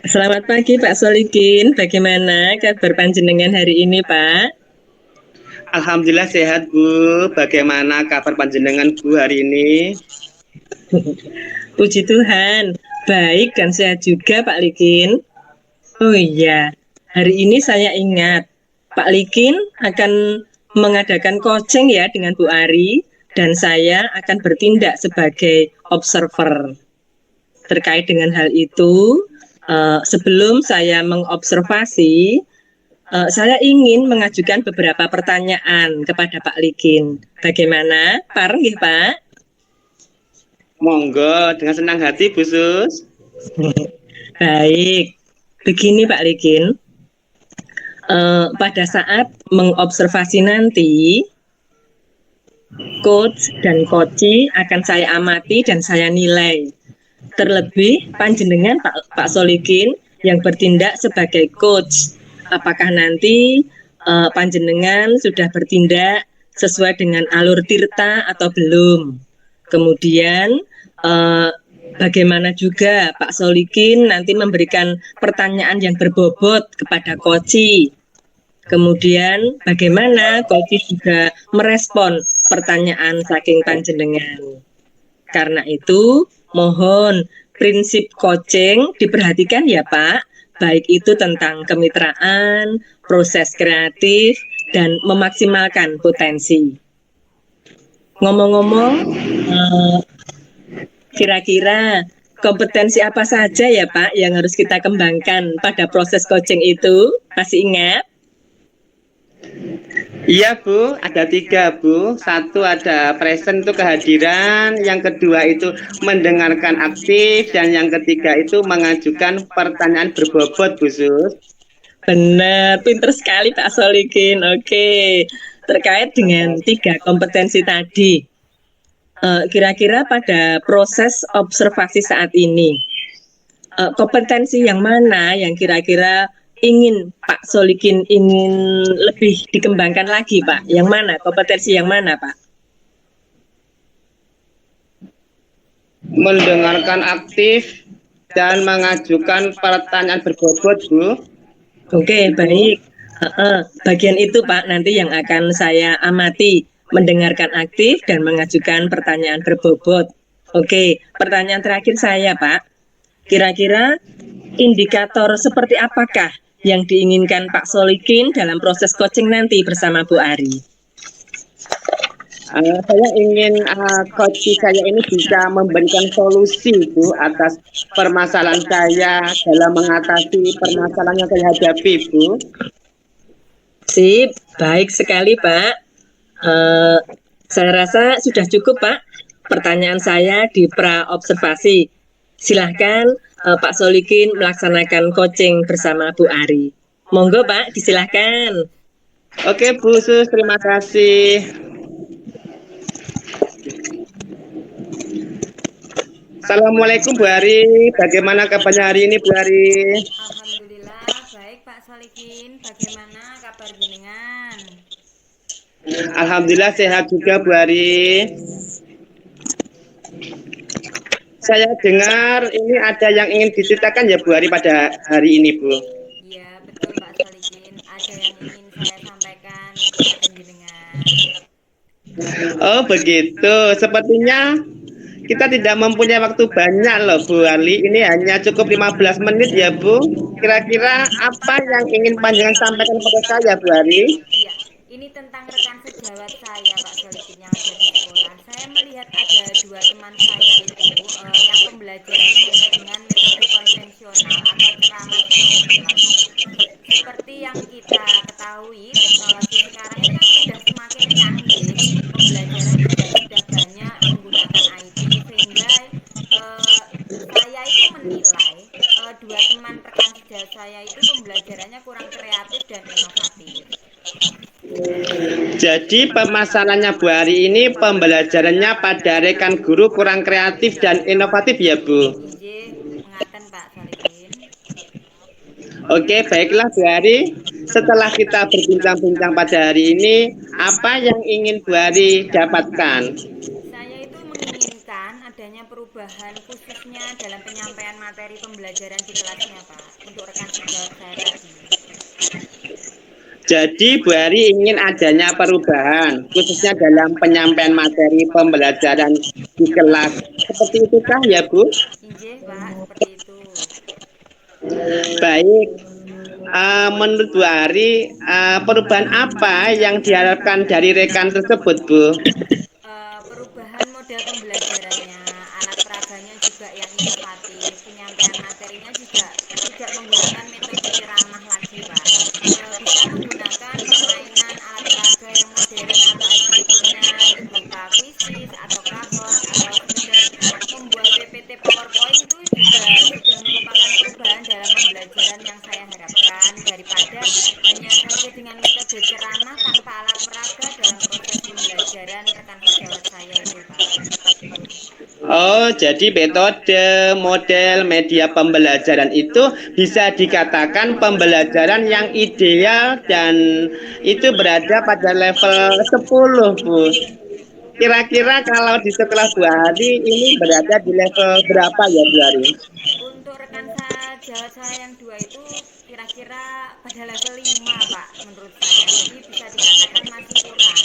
Selamat pagi Pak Solikin, bagaimana kabar panjenengan hari ini Pak? Alhamdulillah sehat Bu. Bagaimana kabar panjenengan Bu hari ini? Puji Tuhan, baik dan sehat juga Pak Likin. Oh iya, hari ini saya ingat Pak Likin akan mengadakan coaching ya dengan Bu Ari, dan saya akan bertindak sebagai observer. Terkait dengan hal itu, sebelum saya mengobservasi, saya ingin mengajukan beberapa pertanyaan kepada Pak Likin. Bagaimana? Pareng nggih, Pak? Monggo dengan senang hati Bu Sus. Baik. Begini Pak Likin, pada saat mengobservasi nanti, coach dan coachi akan saya amati dan saya nilai. Terlebih panjenengan Pak Solikin yang bertindak sebagai coach. Apakah nanti panjenengan sudah bertindak sesuai dengan alur tirta atau belum? Kemudian bagaimana juga Pak Solikin nanti memberikan pertanyaan yang berbobot kepada coachi. Kemudian bagaimana coachi juga merespon pertanyaan saking panjenengan. Karena itu mohon prinsip coaching diperhatikan ya Pak, baik itu tentang kemitraan, proses kreatif, dan memaksimalkan potensi. Ngomong-ngomong, kira-kira kompetensi apa saja ya Pak yang harus kita kembangkan pada proses coaching itu? Masih ingat? Iya Bu, ada tiga Bu. Satu ada present itu kehadiran, yang kedua itu mendengarkan aktif, dan yang ketiga itu mengajukan pertanyaan berbobot Bu Sus. Benar, pinter sekali Pak Solikin. Oke, terkait dengan tiga kompetensi tadi, kira-kira pada proses observasi saat ini, kompetensi yang mana yang kira-kira ingin Pak Solikin ingin lebih dikembangkan lagi Pak? Yang mana? Kompetensi yang mana Pak? Mendengarkan aktif dan mengajukan pertanyaan berbobot Bu. Oke, baik. Bagian itu Pak nanti yang akan saya amati, mendengarkan aktif dan mengajukan pertanyaan berbobot. Oke, pertanyaan terakhir saya Pak. Kira-kira indikator seperti apakah yang diinginkan Pak Solikin dalam proses coaching nanti bersama Bu Ari? Saya ingin coach saya ini bisa memberikan solusi Bu atas permasalahan saya dalam mengatasi permasalahan yang saya hadapi Bu. Sip, baik sekali Pak. Saya rasa sudah cukup Pak. Pertanyaan saya di pra-observasi. Silahkan Pak Solikin melaksanakan coaching bersama Bu Ari. Monggo Pak, disilahkan. Oke Bu Sus, terima kasih. Assalamualaikum Bu Ari, bagaimana kabarnya hari ini Bu Ari? Alhamdulillah baik Pak Solikin. Bagaimana kabar jenengan? Alhamdulillah sehat juga Bu Ari. Saya dengar ini ada yang ingin diceritakan ya Bu Ari pada hari ini Bu. Iya betul Pak Solikin. Ada yang ingin saya sampaikan kepada jenengan. Oh begitu, sepertinya kita tidak mempunyai waktu banyak loh Bu Ali. Ini hanya cukup 15 menit ya Bu. Kira-kira apa yang ingin panjangan sampaikan kepada saya Bu Ali? Iya, ini tentang rekan sejawat saya Pak Solikin yang ada di sekolah. Saya melihat ada dua teman saya itu yang pembelajarannya hanya dengan metode konvensional atau ceramah digital. Seperti yang kita ketahui, teknologi sekarang ini kan sudah semakin canggih, pembelajaran juga sudah banyak menggunakan IT, sehingga saya itu menilai dua teman rekan sejawat saya itu pembelajarannya kurang kreatif dan inovatif. Jadi permasalahannya Bu Ari ini pembelajarannya pada rekan guru kurang kreatif dan inovatif ya Bu. Injih, mengaten Pak Solikin. Oke, baiklah Bu Ari. Setelah kita berbincang-bincang pada hari ini, apa yang ingin Bu Ari dapatkan? Saya itu menginginkan adanya perubahan khususnya dalam penyampaian materi pembelajaran di kelasnya, Pak, untuk rekan sejawat saya tadi. Jadi Bu Ari ingin adanya perubahan, khususnya dalam penyampaian materi pembelajaran di kelas. Seperti itukah ya Bu? Injih, Pak, seperti itu. Baik, menurut Bu Ari, perubahan apa yang diharapkan dari rekan tersebut Bu? Perubahan model pembelajarannya, alat peraganya juga yang inovatif, penyampaian materinya juga tidak menggunakan metode ceramah lagi, Pak. Bisa menggunakan permainan alat peraga yang modern atau activity-nya itu berupa kuisis atau kahot atau sekedar membuat PPT PowerPoint itu juga sudah merupakan perubahan dalam pembelajaran yang saya harapkan daripada hanya saja dengan metode ceramah tanpa alat peraga dalam proses pembelajaran rekan sejawat saya itu, Pak. Oh, jadi metode model media pembelajaran itu bisa dikatakan pembelajaran yang ideal dan itu berada pada level 10, Bu. Kira-kira kalau di sekolah Bu Ari ini berada di level berapa ya Bu Ari? Untuk rekan sejawat saya yang dua itu kira-kira pada level 5, Pak, menurut saya. Jadi bisa dikatakan masih kurang.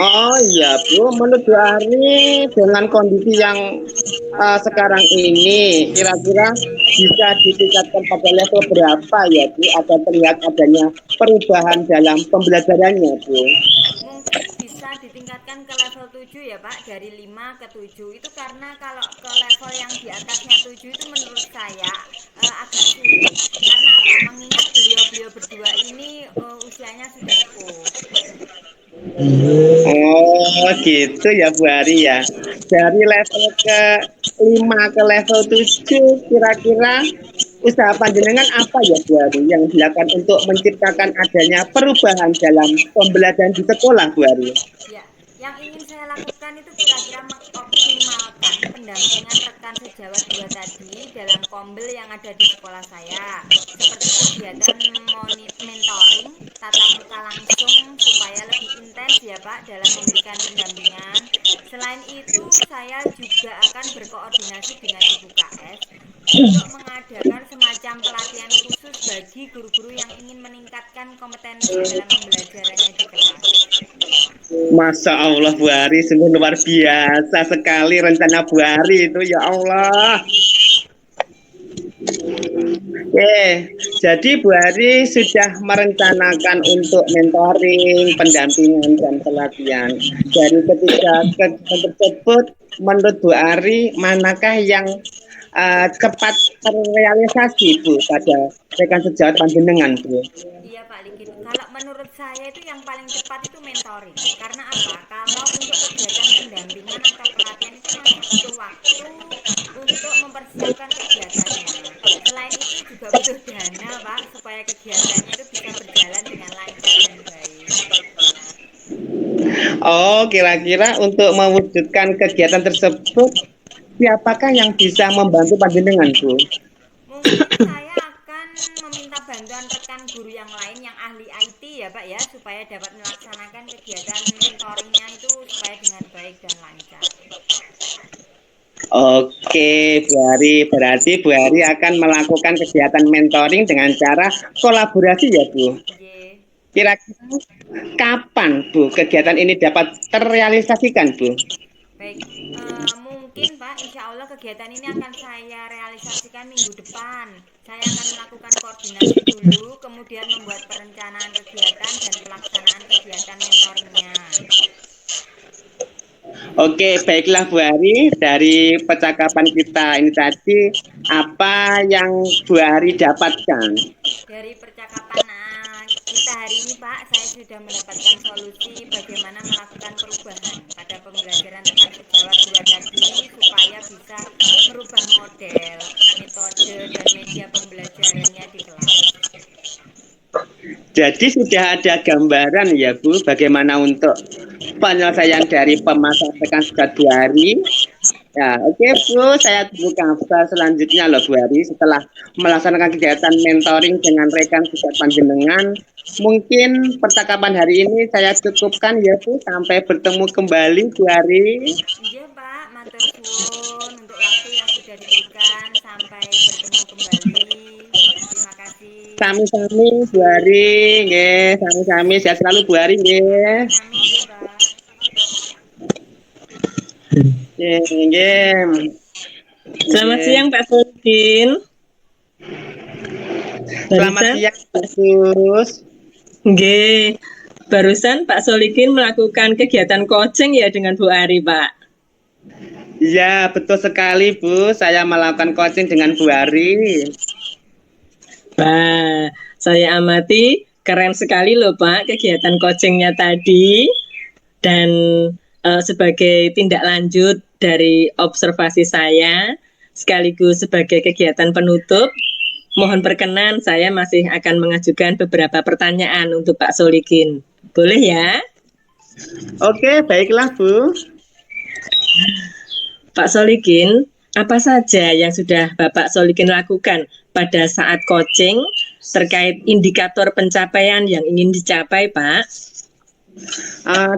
Oh iya Bu, menurut Bu Ari dengan kondisi yang sekarang ini kira-kira bisa ditingkatkan pada level berapa ya Bu agar terlihat adanya perubahan dalam pembelajarannya Bu? Mungkin bisa ditingkatkan ke level 7 ya, Pak, dari 5 ke 7. Itu karena kalau ke level yang di atasnya 7 itu menurut saya agak sulit. Karena apa? Mengingat beliau-beliau berdua ini usianya sudah sepuh. Oh gitu ya Bu Ari ya. Dari level ke 5 ke level 7 kira-kira usaha panjenengan apa ya Bu Ari yang dilakukan untuk menciptakan adanya perubahan dalam pembelajaran di sekolah Bu Ari? Ya, yang ingin saya lakukan itu kira-kira mengoptimalkan pendampingan rekan sejawat dua tadi dalam kombel yang ada di sekolah saya. Seperti kegiatan mentoring, tatap muka langsung supaya lebih intens ya Pak dalam memberikan pendampingan. Selain itu, saya juga akan berkoordinasi dengan Ibu KS untuk mengadakan semacam pelatihan khusus bagi guru-guru yang ingin meningkatkan kompetensi dalam pembelajarannya di kelas. Masya Allah Bu Ari sungguh luar biasa sekali rencana Bu Ari itu ya Allah. Jadi Bu Ari sudah merencanakan untuk mentoring, pendampingan dan pelatihan. Dari ketiga kegiatan tersebut, menurut Bu Ari manakah yang cepat terrealisasi Bu pada rekan sejawat panjenengan Bu? Iya Pak Likin, kalau menurut saya itu yang paling cepat itu mentoring. Karena apa? Kalau untuk kegiatan pendampingan atau pelatihan itu masih butuh waktu untuk mempersiapkan kegiatannya. Selain itu juga butuh dana Pak, supaya kegiatannya itu bisa berjalan dengan lancar dan baik. Oh, kira-kira untuk mewujudkan kegiatan tersebut, siapakah yang bisa membantu panjenengan Bu? Mungkin saya akan meminta bantuan rekan guru yang lain yang ahli IT ya Pak ya, supaya dapat melaksanakan kegiatan mentoringnya itu supaya dengan baik dan lancar. Oke, Bu Ari. Berarti Bu Ari akan melakukan kegiatan mentoring dengan cara kolaborasi ya, Bu. Ye. Kira-kira kapan, Bu, kegiatan ini dapat terrealisasikan, Bu? Baik, mungkin Pak, insya Allah kegiatan ini akan saya realisasikan minggu depan. Saya akan melakukan koordinasi dulu, kemudian membuat perencanaan kegiatan dan pelaksanaan kegiatan mentoringnya. Oke, baiklah Bu Ari. Dari percakapan kita ini tadi, apa yang Bu Ari dapatkan? Dari percakapan kita hari ini Pak, saya sudah mendapatkan solusi bagaimana melakukan perubahan pada pembelajaran rekan sejawat dua tadi supaya bisa merubah model, metode, dan media pembelajarannya di kelas. Jadi sudah ada gambaran ya Bu, bagaimana untuk penyelesaian dari pemasaran sudah 2 hari. Ya, oke Bu, saya tunggu kabar selanjutnya loh Bu Ari setelah melaksanakan kegiatan mentoring dengan rekan sejawat panjenengan. Mungkin percakapan hari ini saya cukupkan ya Bu, sampai bertemu kembali Bu Ari. Iya Pak, matur suwun untuk waktu yang sudah diberikan. Sampai bertemu kembali. Terima kasih. Sami-sami Bu Ari, nggih, sami-sami sehat selalu Bu Ari nggih. Sami-sami nggih, Pak. Nggih, nggih. Selamat Nggih. siang Pak Solikin. Selamat Barusan, siang Pak Sus. nggih, barusan Pak Solikin melakukan kegiatan coaching ya dengan Bu Ari, Pak. Iya, betul sekali Bu. Saya melakukan coaching dengan Bu Ari. Wah, saya amati keren sekali loh Pak kegiatan coachingnya tadi. Dan sebagai tindak lanjut dari observasi saya, sekaligus sebagai kegiatan penutup, mohon perkenan saya masih akan mengajukan beberapa pertanyaan untuk Pak Solikin. Boleh ya? Oke, baiklah Bu. Pak Solikin, apa saja yang sudah Bapak Solikin lakukan pada saat coaching terkait indikator pencapaian yang ingin dicapai, Pak?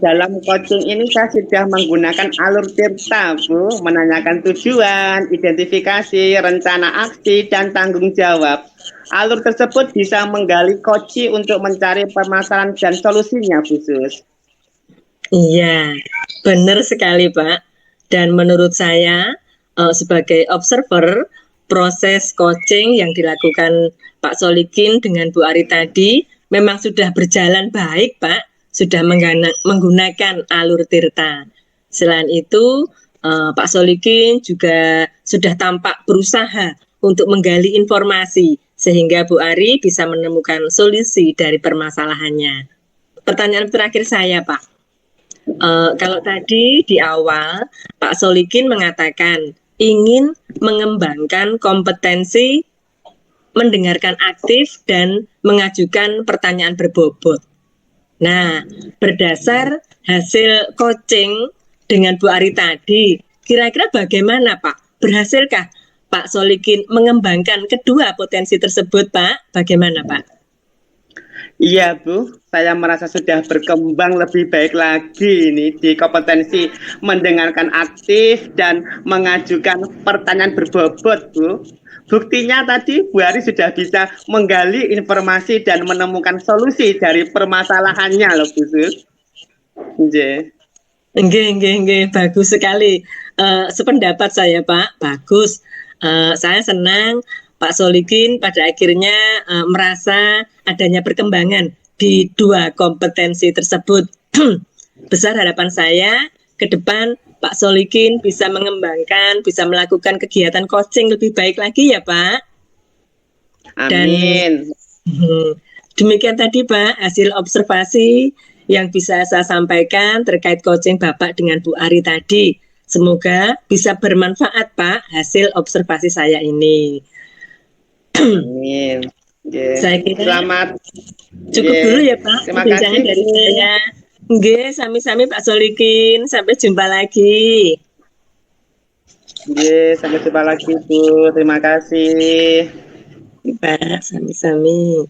Dalam coaching ini saya sudah menggunakan alur tirta, Bu, menanyakan tujuan, identifikasi, rencana aksi, dan tanggung jawab. Alur tersebut bisa menggali coachee untuk mencari permasalahan dan solusinya, Bu Sus. Iya, benar sekali, Pak. Dan menurut saya, sebagai observer, proses coaching yang dilakukan Pak Solikin dengan Bu Ari tadi memang sudah berjalan baik, Pak. Sudah menggunakan alur tirta. Selain itu, Pak Solikin juga sudah tampak berusaha untuk menggali informasi sehingga Bu Ari bisa menemukan solusi dari permasalahannya. Pertanyaan terakhir saya, Pak. Kalau tadi di awal Pak Solikin mengatakan ingin mengembangkan kompetensi mendengarkan aktif dan mengajukan pertanyaan berbobot. Nah, berdasar hasil coaching dengan Bu Ari tadi, kira-kira bagaimana Pak? Berhasilkah Pak Solikin mengembangkan kedua potensi tersebut, Pak? Bagaimana, Pak? Iya, Bu. Saya merasa sudah berkembang lebih baik lagi ini di kompetensi mendengarkan aktif dan mengajukan pertanyaan berbobot, Bu. Buktinya tadi Bu Ari sudah bisa menggali informasi dan menemukan solusi dari permasalahannya loh, Bu Sus. Nggih. Nggih, bagus sekali. Sependapat saya, Pak, bagus. Saya senang Pak Solikin pada akhirnya merasa adanya perkembangan di dua kompetensi tersebut. Besar harapan saya ke depan Pak Solikin bisa mengembangkan, bisa melakukan kegiatan coaching lebih baik lagi ya, Pak. Amin. Dan demikian tadi Pak hasil observasi yang bisa saya sampaikan terkait coaching Bapak dengan Bu Ari tadi. Semoga bisa bermanfaat Pak hasil observasi saya ini. Amin. Yeah. Saya kira Selamat. Cukup dulu ya Pak Terima perbincangan kasih dari saya. Nggih, sami-sami Pak Solikin. Sampai jumpa lagi. Nggih, sampai jumpa lagi Bu. Terima kasih. Pak, sami-sami.